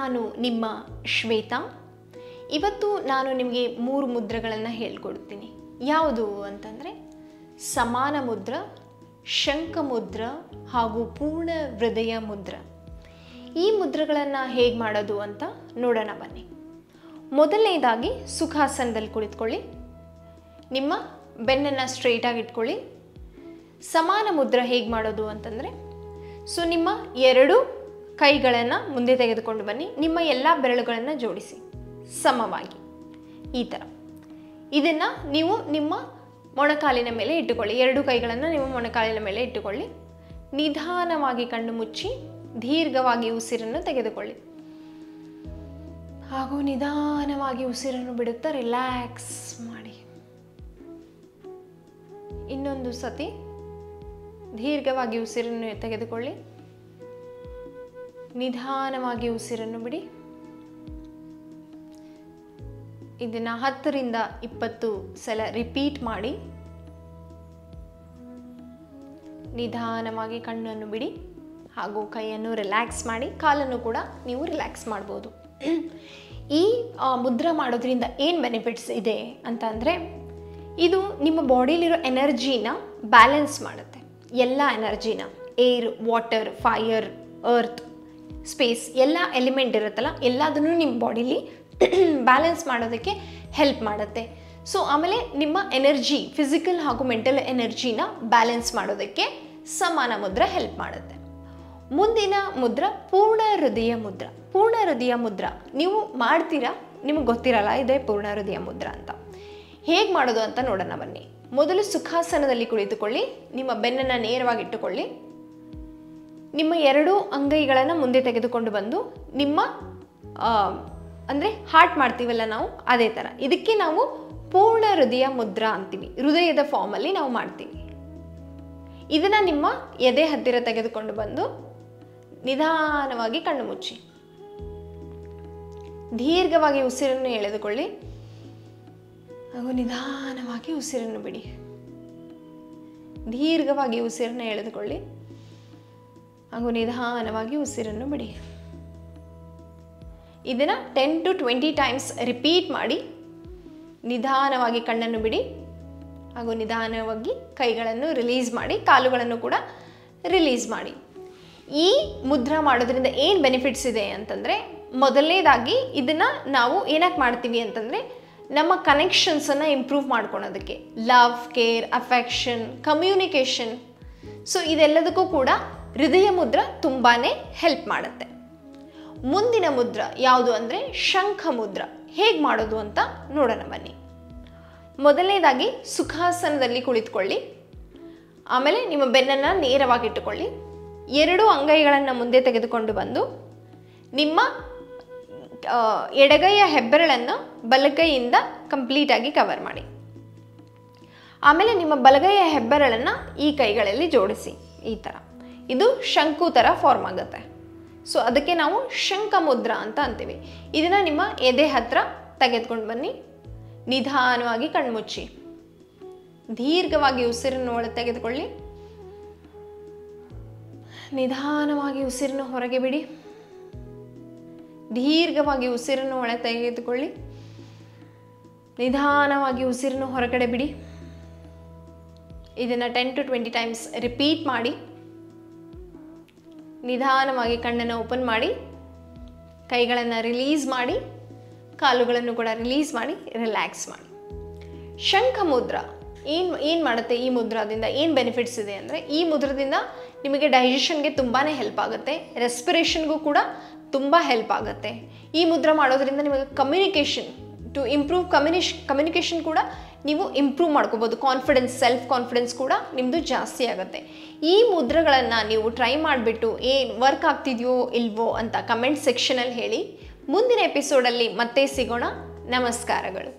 ನಾನು ನಿಮ್ಮ ಶ್ವೇತಾ. ಇವತ್ತು ನಾನು ನಿಮಗೆ 3 ಮುದ್ರೆಗಳನ್ನು ಹೇಳ್ಕೊಡ್ತೀನಿ. ಯಾವುದು ಅಂತಂದರೆ ಸಮಾನ ಮುದ್ರ, ಶಂಖ ಮುದ್ರ ಹಾಗೂ ಪೂರ್ಣ ಹೃದಯ ಮುದ್ರ. ಈ ಮುದ್ರೆಗಳನ್ನು ಹೇಗೆ ಮಾಡೋದು ಅಂತ ನೋಡೋಣ ಬನ್ನಿ. ಮೊದಲನೇದಾಗಿ ಸುಖಾಸನದಲ್ಲಿ ಕುಳಿತುಕೊಳ್ಳಿ. ನಿಮ್ಮ ಬೆನ್ನನ್ನು ಸ್ಟ್ರೈಟಾಗಿ ಇಟ್ಕೊಳ್ಳಿ. ಸಮಾನ ಮುದ್ರ ಹೇಗೆ ಮಾಡೋದು ಅಂತಂದರೆ ನಿಮ್ಮ 2 ಕೈಗಳನ್ನು ಮುಂದೆ ತೆಗೆದುಕೊಂಡು ಬನ್ನಿ. ನಿಮ್ಮ ಎಲ್ಲ ಬೆರಳುಗಳನ್ನು ಜೋಡಿಸಿ ಸಮವಾಗಿ ಈ ಥರ. ಇದನ್ನು ನೀವು ನಿಮ್ಮ ಮೊಣಕಾಲಿನ ಮೇಲೆ ಇಟ್ಟುಕೊಳ್ಳಿ. 2 ಕೈಗಳನ್ನು ನಿಮ್ಮ ಮೊಣಕಾಲಿನ ಮೇಲೆ ಇಟ್ಟುಕೊಳ್ಳಿ. ನಿಧಾನವಾಗಿ ಕಣ್ಣು ಮುಚ್ಚಿ ದೀರ್ಘವಾಗಿ ಉಸಿರನ್ನು ತೆಗೆದುಕೊಳ್ಳಿ ಹಾಗೂ ನಿಧಾನವಾಗಿ ಉಸಿರನ್ನು ಬಿಡುತ್ತಾ ರಿಲ್ಯಾಕ್ಸ್ ಮಾಡಿ. ಇನ್ನೊಂದು ಸತಿ ದೀರ್ಘವಾಗಿ ಉಸಿರನ್ನು ತೆಗೆದುಕೊಳ್ಳಿ, ನಿಧಾನವಾಗಿ ಉಸಿರನ್ನು ಬಿಡಿ. ಇದನ್ನು 10 ರಿಂದ 20 ಸಲ ರಿಪೀಟ್ ಮಾಡಿ. ನಿಧಾನವಾಗಿ ಕಣ್ಣನ್ನು ಬಿಡಿ ಹಾಗೂ ಕೈಯನ್ನು ರಿಲ್ಯಾಕ್ಸ್ ಮಾಡಿ. ಕಾಲನ್ನು ಕೂಡ ನೀವು ರಿಲ್ಯಾಕ್ಸ್ ಮಾಡ್ಬೋದು. ಈ ಮುದ್ರ ಮಾಡೋದ್ರಿಂದ ಏನು ಬೆನಿಫಿಟ್ಸ್ ಇದೆ ಅಂತ ಅಂದರೆ, ಇದು ನಿಮ್ಮ ಬಾಡಿಲಿರೋ ಎನರ್ಜಿನ ಬ್ಯಾಲೆನ್ಸ್ ಮಾಡುತ್ತೆ. ಎಲ್ಲ ಎನರ್ಜಿನ, air, water, fire, earth, space ಎಲ್ಲ ಎಲಿಮೆಂಟ್ ಇರುತ್ತಲ್ಲ, ಎಲ್ಲದನ್ನು ನಿಮ್ಮ ಬಾಡಿಲಿ ಬ್ಯಾಲೆನ್ಸ್ ಮಾಡೋದಕ್ಕೆ ಹೆಲ್ಪ್ ಮಾಡುತ್ತೆ. ಆಮೇಲೆ ನಿಮ್ಮ ಎನರ್ಜಿ, ಫಿಸಿಕಲ್ ಹಾಗೂ ಮೆಂಟಲ್ ಎನರ್ಜಿನ ಬ್ಯಾಲೆನ್ಸ್ ಮಾಡೋದಕ್ಕೆ ಸಮಾನ ಮುದ್ರ ಹೆಲ್ಪ್ ಮಾಡುತ್ತೆ. ಮುಂದಿನ ಮುದ್ರ ಪೂರ್ಣ ಹೃದಯ ಮುದ್ರ. ಪೂರ್ಣ ಹೃದಯ ಮುದ್ರ ನೀವು ಮಾಡ್ತೀರಾ, ನಿಮಗೆ ಗೊತ್ತಿರಲ್ಲ ಇದೇ ಪೂರ್ಣ ಹೃದಯ ಮುದ್ರ ಅಂತ. ಹೇಗೆ ಮಾಡೋದು ಅಂತ ನೋಡೋಣ ಬನ್ನಿ. ಮೊದಲು ಸುಖಾಸನದಲ್ಲಿ ಕುಳಿತುಕೊಳ್ಳಿ. ನಿಮ್ಮ ಬೆನ್ನನ್ನು ನೇರವಾಗಿ ಇಟ್ಟುಕೊಳ್ಳಿ. ನಿಮ್ಮ 2 ಅಂಗೈಗಳನ್ನು ಮುಂದೆ ತೆಗೆದುಕೊಂಡು ಬಂದು ನಿಮ್ಮ ಅಂದರೆ ಹಾರ್ಟ್ ಮಾಡ್ತೀವಲ್ಲ ನಾವು, ಅದೇ ಥರ ಇದಕ್ಕೆ ನಾವು ಪೂರ್ಣ ಹೃದಯ ಮುದ್ರ ಅಂತೀವಿ. ಹೃದಯದ ಫಾರ್ಮಲ್ಲಿ ನಾವು ಮಾಡ್ತೀವಿ. ಇದನ್ನು ನಿಮ್ಮ ಎದೆ ಹತ್ತಿರ ತೆಗೆದುಕೊಂಡು ಬಂದು ನಿಧಾನವಾಗಿ ಕಣ್ಣು ಮುಚ್ಚಿ ದೀರ್ಘವಾಗಿ ಉಸಿರನ್ನು ಎಳೆದುಕೊಳ್ಳಿ ಹಾಗೂ ನಿಧಾನವಾಗಿ ಉಸಿರನ್ನು ಬಿಡಿ. ದೀರ್ಘವಾಗಿ ಉಸಿರನ್ನು ಎಳೆದುಕೊಳ್ಳಿ ಹಾಗೂ ನಿಧಾನವಾಗಿ ಉಸಿರನ್ನು ಬಿಡಿ. ಇದನ್ನು 10 to 20 ಟೈಮ್ಸ್ ರಿಪೀಟ್ ಮಾಡಿ. ನಿಧಾನವಾಗಿ ಕಣ್ಣನ್ನು ಬಿಡಿ ಹಾಗೂ ನಿಧಾನವಾಗಿ ಕೈಗಳನ್ನು ರಿಲೀಸ್ ಮಾಡಿ, ಕಾಲುಗಳನ್ನು ಕೂಡ ರಿಲೀಸ್ ಮಾಡಿ. ಈ ಮುದ್ರಾ ಮಾಡೋದ್ರಿಂದ ಏನು ಬೆನಿಫಿಟ್ಸ್ ಇದೆ ಅಂತಂದರೆ, ಮೊದಲನೇದಾಗಿ ಇದನ್ನು ನಾವು ಏನಕ್ಕೆ ಮಾಡ್ತೀವಿ ಅಂತಂದರೆ, ನಮ್ಮ ಕನೆಕ್ಷನ್ಸನ್ನು ಇಂಪ್ರೂವ್ ಮಾಡ್ಕೊಳೋದಕ್ಕೆ. ಲವ್, ಕೇರ್, ಅಫೆಕ್ಷನ್, ಕಮ್ಯುನಿಕೇಷನ್, ಇದೆಲ್ಲದಕ್ಕೂ ಕೂಡ ಹೃದಯ ಮುದ್ರ ತುಂಬಾ ಹೆಲ್ಪ್ ಮಾಡುತ್ತೆ. ಮುಂದಿನ ಮುದ್ರ ಯಾವುದು ಅಂದರೆ ಶಂಖ ಮುದ್ರ. ಹೇಗೆ ಮಾಡೋದು ಅಂತ ನೋಡೋಣ ಬನ್ನಿ. ಮೊದಲನೇದಾಗಿ ಸುಖಾಸನದಲ್ಲಿ ಕುಳಿತುಕೊಳ್ಳಿ. ಆಮೇಲೆ ನಿಮ್ಮ ಬೆನ್ನನ್ನು ನೇರವಾಗಿ ಇಟ್ಟುಕೊಳ್ಳಿ. 2 ಅಂಗೈಗಳನ್ನು ಮುಂದೆ ತೆಗೆದುಕೊಂಡು ಬಂದು ನಿಮ್ಮ ಎಡಗೈಯ ಹೆಬ್ಬೆರಳನ್ನು ಬಲಗೈಯಿಂದ ಕಂಪ್ಲೀಟಾಗಿ ಕವರ್ ಮಾಡಿ. ಆಮೇಲೆ ನಿಮ್ಮ ಬಲಗೈಯ ಹೆಬ್ಬೆರಳನ್ನು ಈ ಕೈಗಳಲ್ಲಿ ಜೋಡಿಸಿ ಈ ಥರ. ಇದು ಶಂಕು ಥರ ಫಾರ್ಮ್ ಆಗುತ್ತೆ. ಅದಕ್ಕೆ ನಾವು ಶಂಖ ಮುದ್ರ ಅಂತ ಅಂತೀವಿ. ಇದನ್ನು ನಿಮ್ಮ ಎದೆ ಹತ್ರ ತೆಗೆದುಕೊಂಡು ಬನ್ನಿ. ನಿಧಾನವಾಗಿ ಕಣ್ಮುಚ್ಚಿ ದೀರ್ಘವಾಗಿ ಉಸಿರನ್ನು ಒಳಗೆ ತೆಗೆದುಕೊಳ್ಳಿ. ನಿಧಾನವಾಗಿ ಉಸಿರನ್ನು ಹೊರಗೆ ಬಿಡಿ. ದೀರ್ಘವಾಗಿ ಉಸಿರನ್ನು ಒಳಗೆ ತೆಗೆದುಕೊಳ್ಳಿ. ನಿಧಾನವಾಗಿ ಉಸಿರನ್ನು ಹೊರಗಡೆ ಬಿಡಿ. ಇದನ್ನು 10 to 20 ಟೈಮ್ಸ್ ರಿಪೀಟ್ ಮಾಡಿ. ನಿಧಾನವಾಗಿ ಕಣ್ಣನ್ನು ಓಪನ್ ಮಾಡಿ, ಕೈಗಳನ್ನು ರಿಲೀಸ್ ಮಾಡಿ, ಕಾಲುಗಳನ್ನು ಕೂಡ ರಿಲೀಸ್ ಮಾಡಿ, ರಿಲ್ಯಾಕ್ಸ್ ಮಾಡಿ. ಶಂಖ ಮುದ್ರ ಏನು ಮಾಡುತ್ತೆ? ಈ ಮುದ್ರದಿಂದ ಏನು ಬೆನಿಫಿಟ್ಸ್ ಇದೆ ಅಂದರೆ, ಈ ಮುದ್ರದಿಂದ ನಿಮಗೆ ಡೈಜೆಷನ್ಗೆ ತುಂಬಾ ಹೆಲ್ಪ್ ಆಗುತ್ತೆ. ರೆಸ್ಪಿರೇಷನ್ಗೂ ಕೂಡ ತುಂಬ ಹೆಲ್ಪ್ ಆಗುತ್ತೆ. ಈ ಮುದ್ರ ಮಾಡೋದ್ರಿಂದ ನಿಮಗೆ ಟು ಇಂಪ್ರೂವ್ ಕಮ್ಯುನಿಕೇಷನ್ ಕೂಡ ನೀವು ಇಂಪ್ರೂವ್ ಮಾಡ್ಕೋಬೋದು. ಕಾನ್ಫಿಡೆನ್ಸ್, ಸೆಲ್ಫ್ ಕಾನ್ಫಿಡೆನ್ಸ್ ಕೂಡ ನಿಮ್ಮದು ಜಾಸ್ತಿ ಆಗುತ್ತೆ. ಈ ಮುದ್ರೆಗಳನ್ನು ನೀವು ಟ್ರೈ ಮಾಡಿಬಿಟ್ಟು ಏನು ವರ್ಕ್ ಆಗ್ತಿದೆಯೋ ಇಲ್ವೋ ಅಂತ ಕಮೆಂಟ್ ಸೆಕ್ಷನಲ್ಲಿ ಹೇಳಿ. ಮುಂದಿನ ಎಪಿಸೋಡಲ್ಲಿ ಮತ್ತೆ ಸಿಗೋಣ. ನಮಸ್ಕಾರಗಳು.